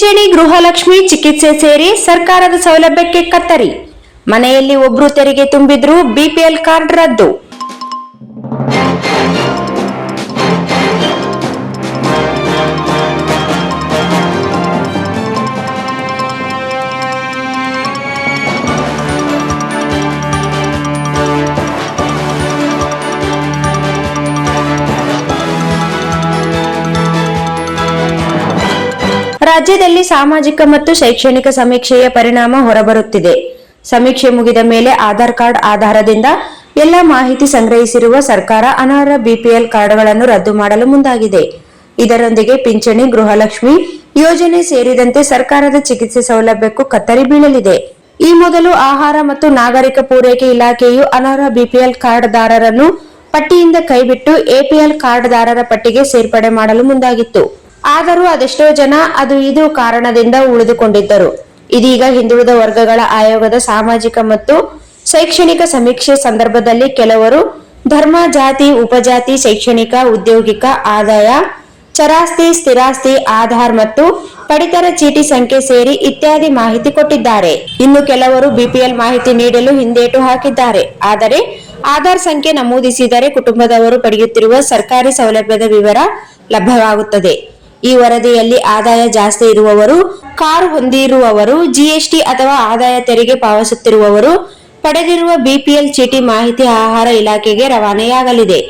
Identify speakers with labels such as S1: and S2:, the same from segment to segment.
S1: ಪಿಂಚಣಿ ಗೃಹಲಕ್ಷ್ಮಿ ಚಿಕಿತ್ಸೆ ಸೇರಿ ಸರ್ಕಾರದ ಸೌಲಭ್ಯಕ್ಕೆ ಕತ್ತರಿ. ಮನೆಯಲ್ಲಿ ಒಬ್ರು ತೆರಿಗೆ ತುಂಬಿದ್ರು ಬಿಪಿಎಲ್ ಕಾರ್ಡ್ ರದ್ದು. ರಾಜ್ಯದಲ್ಲಿ ಸಾಮಾಜಿಕ ಮತ್ತು ಶೈಕ್ಷಣಿಕ ಸಮೀಕ್ಷೆಯ ಪರಿಣಾಮ ಹೊರಬರುತ್ತಿದೆ. ಸಮೀಕ್ಷೆ ಮುಗಿದ ಮೇಲೆ ಆಧಾರ್ ಕಾರ್ಡ್ ಆಧಾರದಿಂದ ಎಲ್ಲ ಮಾಹಿತಿ ಸಂಗ್ರಹಿಸಿರುವ ಸರ್ಕಾರ ಅನರ್ಹ ಬಿಪಿಎಲ್ ಕಾರ್ಡ್ಗಳನ್ನು ರದ್ದು ಮಾಡಲು ಮುಂದಾಗಿದೆ. ಇದರೊಂದಿಗೆ ಪಿಂಚಣಿ, ಗೃಹಲಕ್ಷ್ಮಿ ಯೋಜನೆ ಸೇರಿದಂತೆ ಸರ್ಕಾರದ ಚಿಕಿತ್ಸೆ ಸೌಲಭ್ಯಕ್ಕೂ ಕತ್ತರಿ ಬೀಳಲಿದೆ. ಈ ಮೊದಲು ಆಹಾರ ಮತ್ತು ನಾಗರಿಕ ಪೂರೈಕೆ ಇಲಾಖೆಯು ಅನರ್ಹ ಬಿಪಿಎಲ್ ಕಾರ್ಡ್ದಾರರನ್ನು ಪಟ್ಟಿಯಿಂದ ಕೈಬಿಟ್ಟು ಎಪಿಎಲ್ ಕಾರ್ಡ್ದಾರರ ಪಟ್ಟಿಗೆ ಸೇರ್ಪಡೆ ಮಾಡಲು ಮುಂದಾಗಿತ್ತು. ಆದರೂ ಅದೆಷ್ಟೋ ಜನ ಅದು ಇದು ಕಾರಣದಿಂದ ಉಳಿದುಕೊಂಡಿದ್ದರು. ಇದೀಗ ಹಿಂದುಳಿದ ವರ್ಗಗಳ ಆಯೋಗದ ಸಾಮಾಜಿಕ ಮತ್ತು ಶೈಕ್ಷಣಿಕ ಸಮೀಕ್ಷೆ ಸಂದರ್ಭದಲ್ಲಿ ಕೆಲವರು ಧರ್ಮ, ಜಾತಿ, ಉಪಜಾತಿ, ಶೈಕ್ಷಣಿಕ, ಉದ್ಯೋಗಿಕ, ಆದಾಯ, ಚರಾಸ್ತಿ, ಸ್ಥಿರಾಸ್ತಿ, ಆಧಾರ್ ಮತ್ತು ಪಡಿತರ ಚೀಟಿ ಸಂಖ್ಯೆ ಸೇರಿ ಇತ್ಯಾದಿ ಮಾಹಿತಿ ಕೊಟ್ಟಿದ್ದಾರೆ. ಇನ್ನು ಕೆಲವರು ಬಿಪಿಎಲ್ ಮಾಹಿತಿ ನೀಡಲು ಹಿಂದೇಟು ಹಾಕಿದ್ದಾರೆ. ಆದರೆ ಆಧಾರ್ ಸಂಖ್ಯೆ ನಮೂದಿಸಿದರೆ ಕುಟುಂಬದವರು ಪಡೆಯುತ್ತಿರುವ ಸರ್ಕಾರಿ ಸೌಲಭ್ಯದ ವಿವರ ಲಭ್ಯವಾಗುತ್ತದೆ. ಈ ವರದಿಯಲ್ಲಿ ಆದಾಯ ಜಾಸ್ತಿ ಇರುವವರು, ಕಾರು ಹೊಂದಿರುವವರು, ಜಿಎಸ್ಟಿ ಅಥವಾ ಆದಾಯ ತೆರಿಗೆ ಪಾವತಿಸುತ್ತಿರುವವರು ಪಡೆದಿರುವ ಬಿಪಿಎಲ್ ಚೀಟಿ ಮಾಹಿತಿ ಆಹಾರ ಇಲಾಖೆಗೆ ರವಾನೆಯಾಗಲಿದೆ.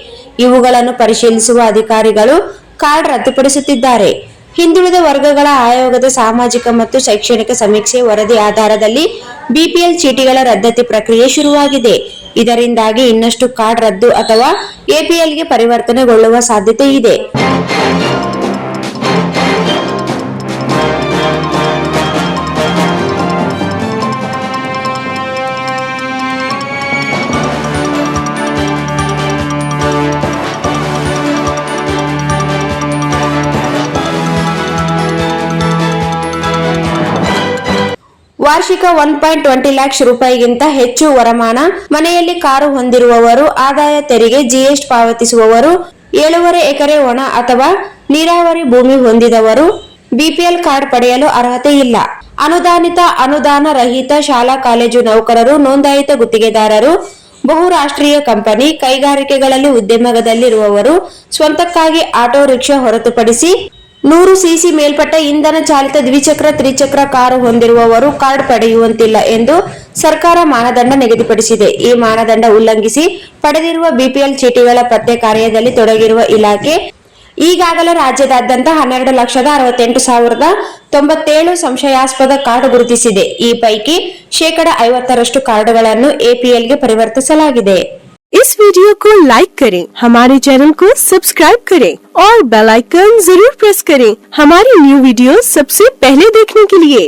S1: ಇವುಗಳನ್ನು ಪರಿಶೀಲಿಸುವ ಅಧಿಕಾರಿಗಳು ಕಾರ್ಡ್ ರದ್ದುಪಡಿಸುತ್ತಿದ್ದಾರೆ. ಹಿಂದುಳಿದ ವರ್ಗಗಳ ಆಯೋಗದ ಸಾಮಾಜಿಕ ಮತ್ತು ಶೈಕ್ಷಣಿಕ ಸಮೀಕ್ಷೆ ವರದಿ ಆಧಾರದಲ್ಲಿ ಬಿಪಿಎಲ್ ಚೀಟಿಗಳ ರದ್ದತಿ ಪ್ರಕ್ರಿಯೆ ಶುರುವಾಗಿದೆ. ಇದರಿಂದಾಗಿ ಇನ್ನಷ್ಟು ಕಾರ್ಡ್ ರದ್ದು ಅಥವಾ ಎಪಿಎಲ್ಗೆ ಪರಿವರ್ತನೆಗೊಳ್ಳುವ ಸಾಧ್ಯತೆ ಇದೆ. ವಾರ್ಷಿಕ 1.20 ಲಕ್ಷ ರೂಪಾಯಿಗಿಂತ ಹೆಚ್ಚು ವರಮಾನ, ಮನೆಯಲ್ಲಿ ಕಾರು ಹೊಂದಿರುವವರು, ಆದಾಯ ತೆರಿಗೆ, ಜಿಎಸ್ಟಿ ಪಾವತಿಸುವವರು, 7.5 ಎಕರೆ ಒಣ ಅಥವಾ ನೀರಾವರಿ ಭೂಮಿ ಹೊಂದಿದವರು ಬಿಪಿಎಲ್ ಕಾರ್ಡ್ ಪಡೆಯಲು ಅರ್ಹತೆ ಇಲ್ಲ. ಅನುದಾನಿತ, ಅನುದಾನ ರಹಿತ ಶಾಲಾ ಕಾಲೇಜು ನೌಕರರು, ನೋಂದಾಯಿತ ಗುತ್ತಿಗೆದಾರರು, ಬಹುರಾಷ್ಟ್ರೀಯ ಕಂಪನಿ, ಕೈಗಾರಿಕೆಗಳಲ್ಲಿ ಉದ್ಯಮದಲ್ಲಿರುವವರು, ಸ್ವಂತಕ್ಕಾಗಿ ಆಟೋ ರಿಕ್ಷಾ ಹೊರತುಪಡಿಸಿ 100 ಸಿಸಿ ಮೇಲ್ಪಟ್ಟ ಇಂಧನ ಚಾಲಿತ ದ್ವಿಚಕ್ರ, ತ್ರಿಚಕ್ರ ಕಾರು ಹೊಂದಿರುವವರು ಕಾರ್ಡ್ ಪಡೆಯುವಂತಿಲ್ಲ ಎಂದು ಸರ್ಕಾರ ಮಾನದಂಡ ನಿಗದಿಪಡಿಸಿದೆ. ಈ ಮಾನದಂಡ ಉಲ್ಲಂಘಿಸಿ ಪಡೆದಿರುವ ಬಿಪಿಎಲ್ ಚೀಟಿಗಳ ಪತ್ತೆ ಕಾರ್ಯದಲ್ಲಿ ತೊಡಗಿರುವ ಇಲಾಖೆ ಈಗಾಗಲೇ ರಾಜ್ಯದಾದ್ಯಂತ 12,68,097 ಸಂಶಯಾಸ್ಪದ ಕಾರ್ಡ್ ಗುರುತಿಸಿದೆ. ಈ ಪೈಕಿ 50% ಕಾರ್ಡ್ಗಳನ್ನು ಎಪಿಎಲ್ಗೆ ಪರಿವರ್ತಿಸಲಾಗಿದೆ.
S2: इस वीडियो को लाइक करें, हमारे चैनल को सब्सक्राइब करें और बेल आइकन जरूर प्रेस करें हमारी न्यू वीडियो सबसे पहले देखने के लिए।